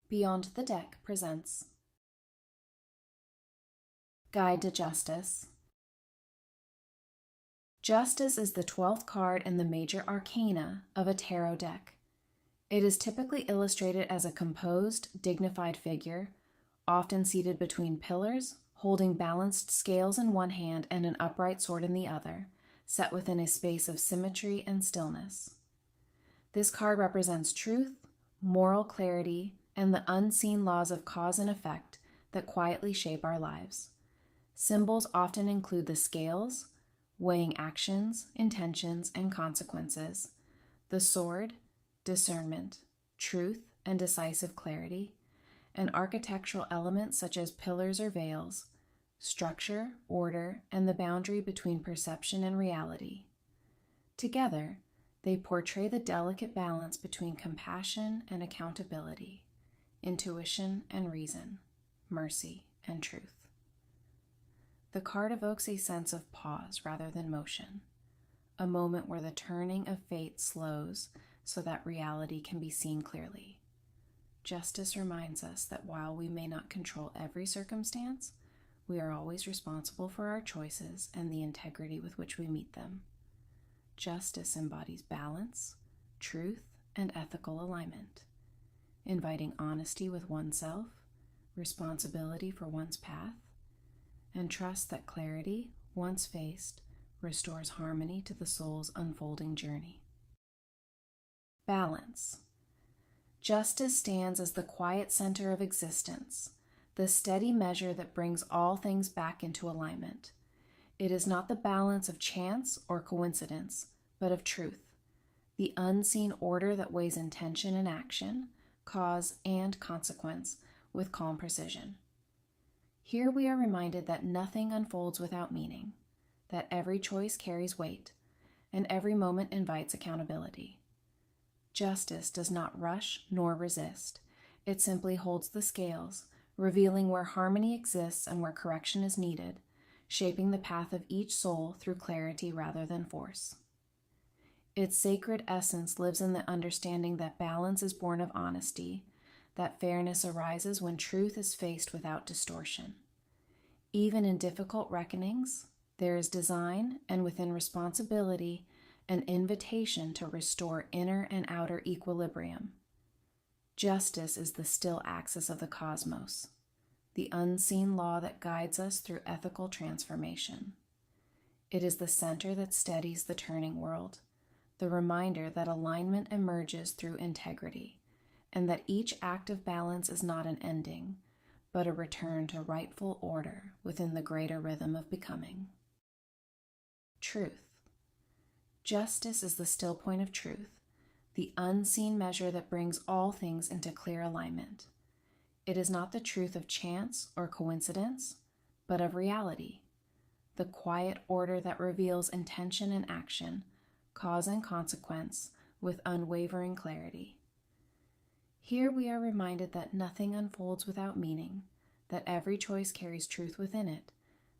Beyond the Deck presents Guide to Justice. Justice is the 12th card in the major arcana of a tarot deck. It is typically illustrated as a composed, dignified figure, often seated between pillars, holding balanced scales in one hand and an upright sword in the other, set within a space of symmetry and stillness. This card represents truth, moral clarity, and the unseen laws of cause and effect that quietly shape our lives. Symbols often include the scales, weighing actions, intentions, and consequences, the sword, discernment, truth, and decisive clarity, and architectural elements such as pillars or veils, structure, order, and the boundary between perception and reality. Together, they portray the delicate balance between compassion and accountability, intuition and reason, mercy and truth. The card evokes a sense of pause rather than motion, a moment where the turning of fate slows so that reality can be seen clearly. Justice reminds us that while we may not control every circumstance, we are always responsible for our choices and the integrity with which we meet them. Justice embodies balance, truth, and ethical alignment, inviting honesty with oneself, responsibility for one's path, and trust that clarity, once faced, restores harmony to the soul's unfolding journey. Balance. Justice stands as the quiet center of existence, the steady measure that brings all things back into alignment. It is not the balance of chance or coincidence, but of truth, the unseen order that weighs intention and action, cause and consequence with calm precision. Here we are reminded that nothing unfolds without meaning, that every choice carries weight, and every moment invites accountability. Justice does not rush nor resist. It simply holds the scales, revealing where harmony exists and where correction is needed, shaping the path of each soul through clarity rather than force. Its sacred essence lives in the understanding that balance is born of honesty, that fairness arises when truth is faced without distortion. Even in difficult reckonings, there is design, and within responsibility, an invitation to restore inner and outer equilibrium. Justice is the still axis of the cosmos, the unseen law that guides us through ethical transformation. It is the center that steadies the turning world, the reminder that alignment emerges through integrity, and that each act of balance is not an ending, but a return to rightful order within the greater rhythm of becoming. Truth. Justice is the still point of truth, the unseen measure that brings all things into clear alignment. It is not the truth of chance or coincidence, but of reality, the quiet order that reveals intention and action, cause and consequence with unwavering clarity. Here we are reminded that nothing unfolds without meaning, that every choice carries truth within it,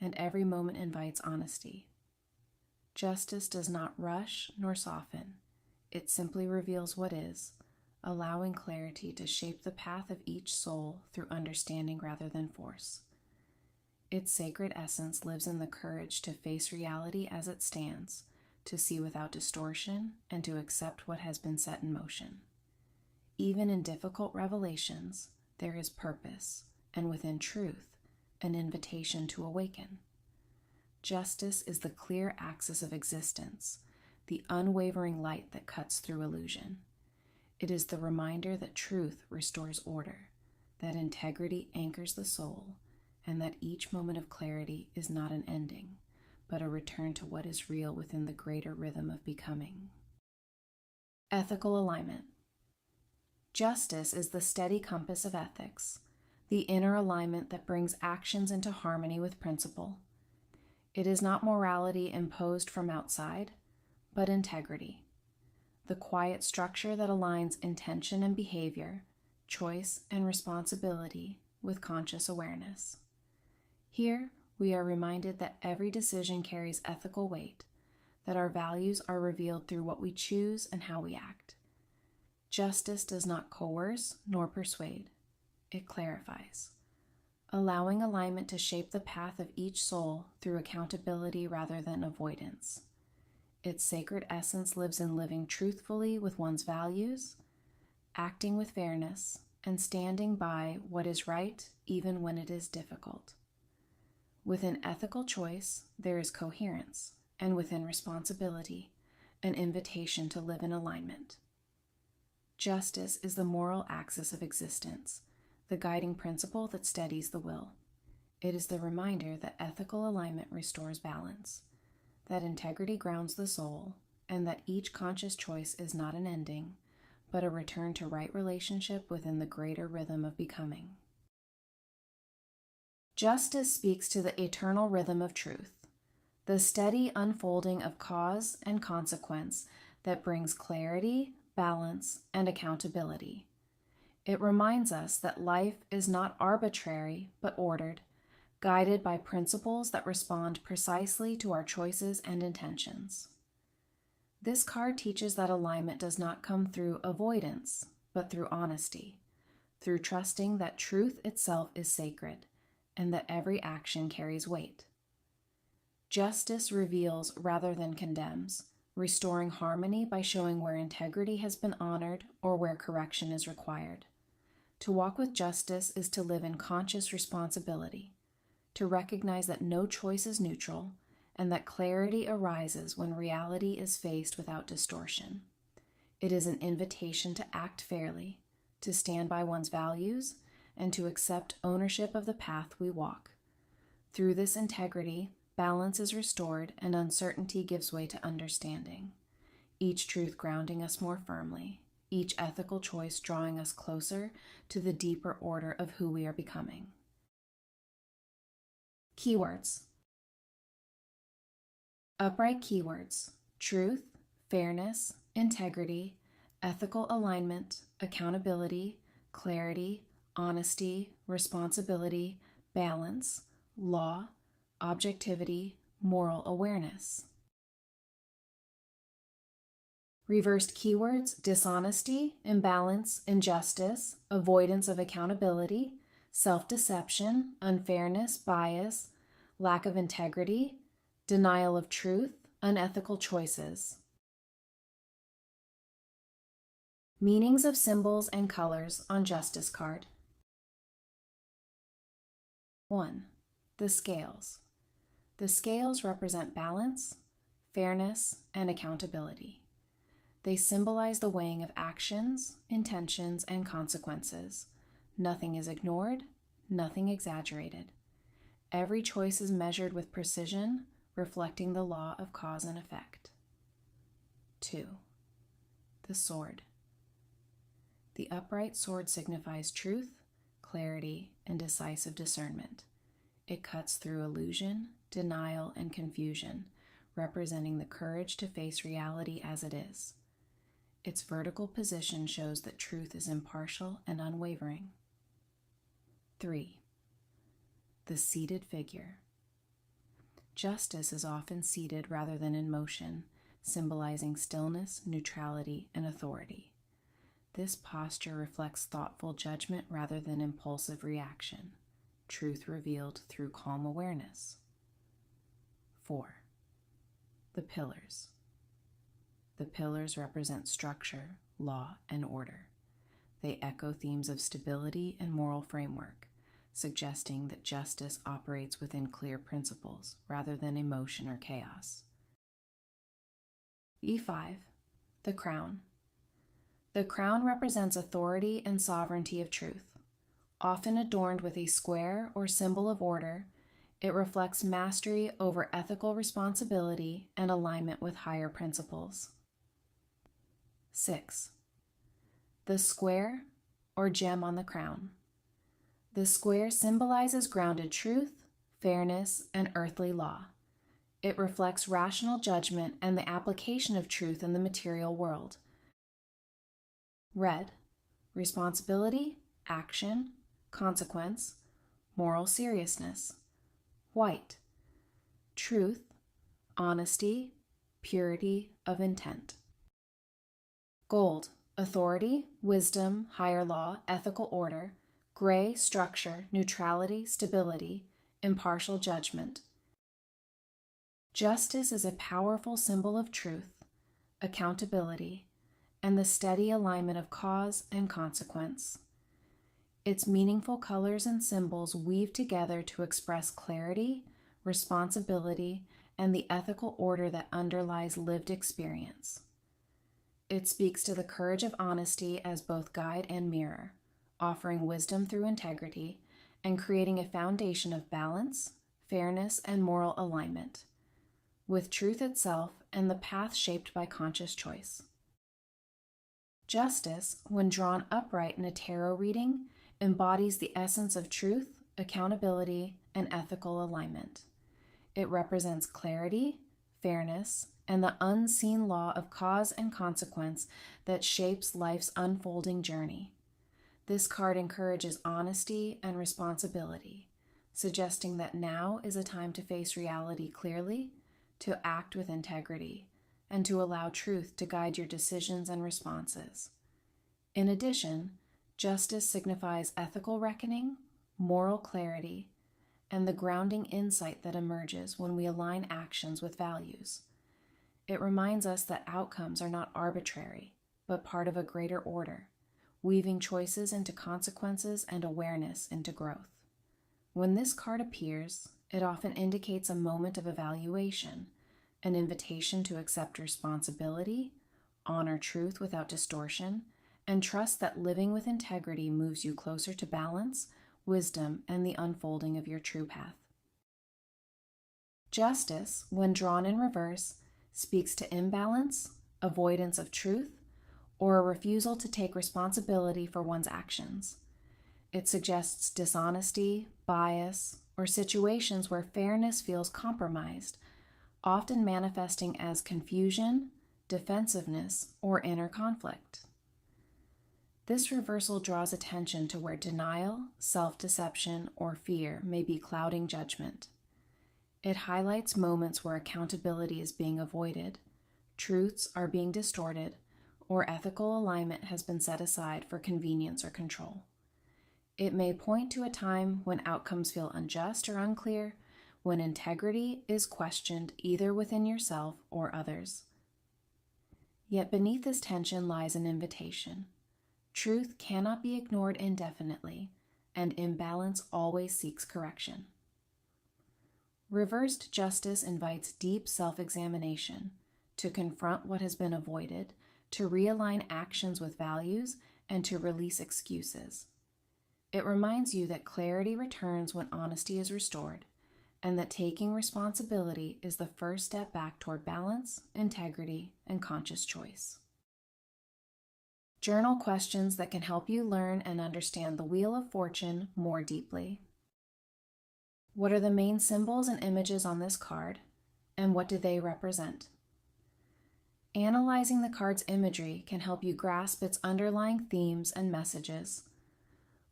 and every moment invites honesty. Justice does not rush nor soften. It simply reveals what is, allowing clarity to shape the path of each soul through understanding rather than force. Its sacred essence lives in the courage to face reality as it stands, to see without distortion, and to accept what has been set in motion. Even in difficult revelations, there is purpose, and within truth, an invitation to awaken. Justice is the clear axis of existence, the unwavering light that cuts through illusion. It is the reminder that truth restores order, that integrity anchors the soul, and that each moment of clarity is not an ending, but a return to what is real within the greater rhythm of becoming. Ethical alignment. Justice is the steady compass of ethics, the inner alignment that brings actions into harmony with principle. It is not morality imposed from outside, but integrity, the quiet structure that aligns intention and behavior, choice and responsibility with conscious awareness. Here, we are reminded that every decision carries ethical weight, that our values are revealed through what we choose and how we act. Justice does not coerce nor persuade. it clarifies, allowing alignment to shape the path of each soul through accountability rather than avoidance. Its sacred essence lives in living truthfully with one's values, acting with fairness, and standing by what is right even when it is difficult. Within ethical choice, there is coherence, and within responsibility, an invitation to live in alignment. Justice is the moral axis of existence, the guiding principle that steadies the will. It is the reminder that ethical alignment restores balance, that integrity grounds the soul, and that each conscious choice is not an ending, but a return to right relationship within the greater rhythm of becoming. Justice speaks to the eternal rhythm of truth, the steady unfolding of cause and consequence that brings clarity, balance, and accountability. It reminds us that life is not arbitrary but ordered, guided by principles that respond precisely to our choices and intentions. This card teaches that alignment does not come through avoidance, but through honesty, through trusting that truth itself is sacred and that every action carries weight. Justice reveals rather than condemns, restoring harmony by showing where integrity has been honored or where correction is required. To walk with justice is to live in conscious responsibility, to recognize that no choice is neutral, and that clarity arises when reality is faced without distortion. It is an invitation to act fairly, to stand by one's values, and to accept ownership of the path we walk. Through this integrity, balance is restored and uncertainty gives way to understanding, each truth grounding us more firmly, each ethical choice drawing us closer to the deeper order of who we are becoming. Keywords. Upright keywords: truth, fairness, integrity, ethical alignment, accountability, clarity, honesty, responsibility, balance, law, objectivity, moral awareness. Reversed keywords: dishonesty, imbalance, injustice, avoidance of accountability, self-deception, unfairness, bias, lack of integrity, denial of truth, unethical choices. Meanings of symbols and colors on Justice card. 1. The scales. The scales represent balance, fairness, and accountability. They symbolize the weighing of actions, intentions, and consequences. Nothing is ignored, nothing exaggerated. Every choice is measured with precision, reflecting the law of cause and effect. 2. The sword. The upright sword signifies truth, clarity, and decisive discernment. It cuts through illusion, denial, and confusion, representing the courage to face reality as it is. Its vertical position shows that truth is impartial and unwavering. 3. The seated figure. Justice is often seated rather than in motion, symbolizing stillness, neutrality, and authority. This posture reflects thoughtful judgment rather than impulsive reaction, truth revealed through calm awareness. 4. The pillars. The pillars represent structure, law, and order. They echo themes of stability and moral framework, suggesting that justice operates within clear principles rather than emotion or chaos. E5. The crown. The crown represents authority and sovereignty of truth. Often adorned with a square or symbol of order, it reflects mastery over ethical responsibility and alignment with higher principles. 6. The square, or gem on the crown. The square symbolizes grounded truth, fairness, and earthly law. It reflects rational judgment and the application of truth in the material world. Red, responsibility, action, consequence, moral seriousness. White, truth, honesty, purity of intent. Gold, authority, wisdom, higher law, ethical order, Gray, structure, neutrality, stability, impartial judgment. Justice is a powerful symbol of truth, accountability, and the steady alignment of cause and consequence. Its meaningful colors and symbols weave together to express clarity, responsibility, and the ethical order that underlies lived experience. It speaks to the courage of honesty as both guide and mirror, offering wisdom through integrity and creating a foundation of balance, fairness, and moral alignment, with truth itself and the path shaped by conscious choice. Justice, when drawn upright in a tarot reading, embodies the essence of truth, accountability, and ethical alignment. It represents clarity, fairness, and the unseen law of cause and consequence that shapes life's unfolding journey. This card encourages honesty and responsibility, suggesting that now is a time to face reality clearly, to act with integrity, and to allow truth to guide your decisions and responses. In addition, justice signifies ethical reckoning, moral clarity, and the grounding insight that emerges when we align actions with values. It reminds us that outcomes are not arbitrary, but part of a greater order, weaving choices into consequences and awareness into growth. When this card appears, it often indicates a moment of evaluation, an invitation to accept responsibility, honor truth without distortion, and trust that living with integrity moves you closer to balance, wisdom, and the unfolding of your true path. Justice, when drawn in reverse, speaks to imbalance, avoidance of truth, or a refusal to take responsibility for one's actions. It suggests dishonesty, bias, or situations where fairness feels compromised, often manifesting as confusion, defensiveness, or inner conflict. This reversal draws attention to where denial, self-deception, or fear may be clouding judgment. It highlights moments where accountability is being avoided, truths are being distorted, or ethical alignment has been set aside for convenience or control. It may point to a time when outcomes feel unjust or unclear, when integrity is questioned either within yourself or others. Yet beneath this tension lies an invitation. Truth cannot be ignored indefinitely, and imbalance always seeks correction. Reversed justice invites deep self-examination, to confront what has been avoided, to realign actions with values, and to release excuses. It reminds you that clarity returns when honesty is restored, and that taking responsibility is the first step back toward balance, integrity, and conscious choice. Journal questions that can help you learn and understand the Wheel of Fortune more deeply. What are the main symbols and images on this card, and what do they represent? Analyzing the card's imagery can help you grasp its underlying themes and messages.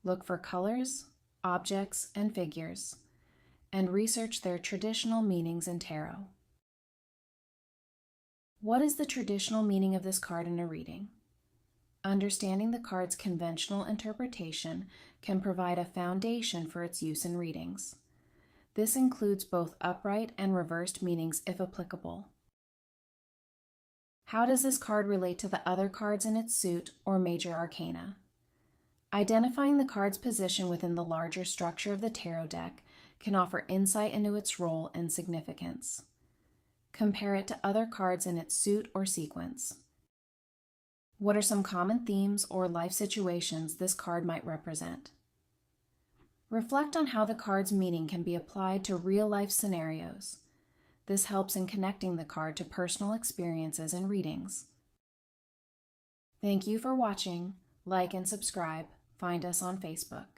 Look for colors, objects, and figures, and research their traditional meanings in tarot. What is the traditional meaning of this card in a reading? Understanding the card's conventional interpretation can provide a foundation for its use in readings. This includes both upright and reversed meanings if applicable. How does this card relate to the other cards in its suit or major arcana? Identifying the card's position within the larger structure of the tarot deck can offer insight into its role and significance. Compare it to other cards in its suit or sequence. What are some common themes or life situations this card might represent? Reflect on how the card's meaning can be applied to real-life scenarios. This helps in connecting the card to personal experiences and readings. Thank you for watching. Like and subscribe. Find us on Facebook.